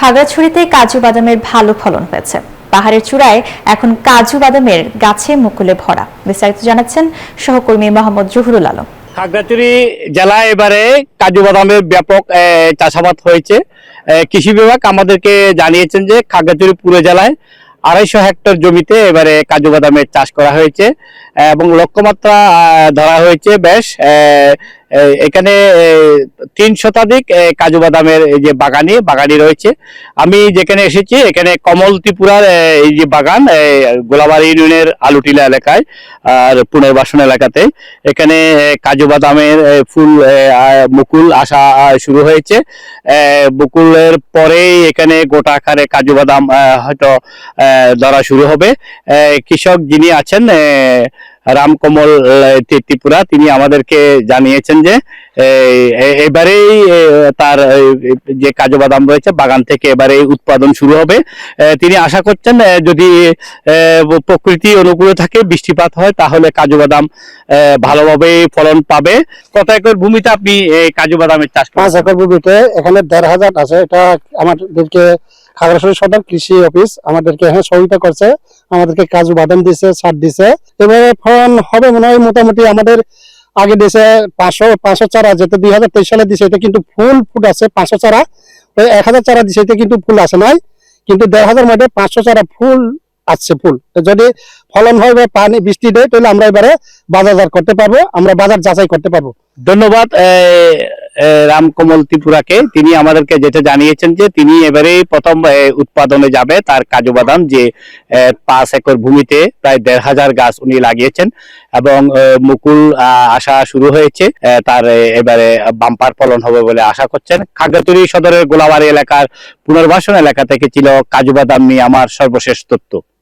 খাগড়াছড়িতে কাজু বাদামের ভালো ফলন হয়েছে। পাহাড়ের চূড়ায় এখন কাজু বাদামের গাছে মুকুলে ভরা। বিস্তারিত জানাচ্ছেন সহকর্মী মোহাম্মদ জহুরুল আলম। খাগড়াছড়ি জেলায় এবারে কাজু বাদামের ব্যাপক চাষাবাদ হয়েছে। কৃষি বিভাগ আমাদেরকে জানিয়েছেন যে খাগড়াছড়ি পুরো জেলায় 250 হেক্টর জমিতে এবারে কাজু বাদামের চাষ করা হয়েছে এবং লক্ষ্যমাত্রা ধরা হয়েছে বেশ। এখানে 3 শতাধিক কাজু বাদামের এই যে বাগানি রয়েছে। আমি যেখানে এসেছি এখানে কমল ত্রিপুরার এই যে বাগান গোলাবাড়ি ইউনিয়নের আলুটিলা এলাকায় আর পুনর্বাসন এলাকাতে এখানে কাজু বাদামের ফুল মুকুল আসা শুরু হয়েছে। মুকুলের পরেই এখানে গোটা আকারে কাজু বাদাম হয়তো ধরা শুরু হবে। কৃষক যিনি আছেন রামকমল ত্রিপুরা, তিনি আমাদেরকে জানিয়েছেন যে এবারেই তার যে কাজু বাদাম রয়েছে বাগান থেকে এবারে উৎপাদন শুরু হবে। তিনি আশা করছেন যদি প্রকৃতি অনুকূলে থাকে, বৃষ্টিপাত হয়, তাহলে কাজু বাদাম ভালোভাবে ফলন পাবে। কত একর ভূমিতে আপনি কাজু বাদামের চাষ? 5 একর ভূমিতে। এখানে 1,500 আছে। এটা আমাদেরকে খাগড়াছড়ি সদর কৃষি অফিস আমাদেরকে এখানে সহায়তা করছে, আমাদেরকে কাজু বাদাম দিছে, সার দিছে। এবারে ফলন হবে মনে হয় মোটামুটি। আমাদের আগে দিয়েছে 500 চারা, যেটা 2023 সালে দিছে, এটা কিন্তু ফুট আছে 500 চারা। 1000 চারা দিছে, এটা কিন্তু ফুল আসে নাই, কিন্তু 1,500 মধ্যে 500 চারা ফুল আসছে। ফুল যদি ফলন হয় বা পানি বৃষ্টি দেয়, তাহলে আমরা এবারে বাজারজাত করতে পারবো, আমরা বাজার যাচাই করতে পারবো। ধন্যবাদ রামকমল ত্রিপুরাকে। তিনি আমাদেরকে যেটা জানিয়েছেন যে তিনি এবারেই প্রথম উৎপাদনে যাবে তার কাজু বাদাম, যে 5 একর ভূমিতে প্রায় 1,500 গাছ উনি লাগিয়েছেন এবং মুকুল আসা শুরু হয়েছে। তার এবারে বাম্পার ফলন হবে বলে আশা করছেন। খাগড়াছড়ি সদরের গোলাবাড়ি এলাকার পুনর্বাসন এলাকা থেকে ছিল কাজু বাদাম নিয়ে আমার সর্বশেষ তথ্য।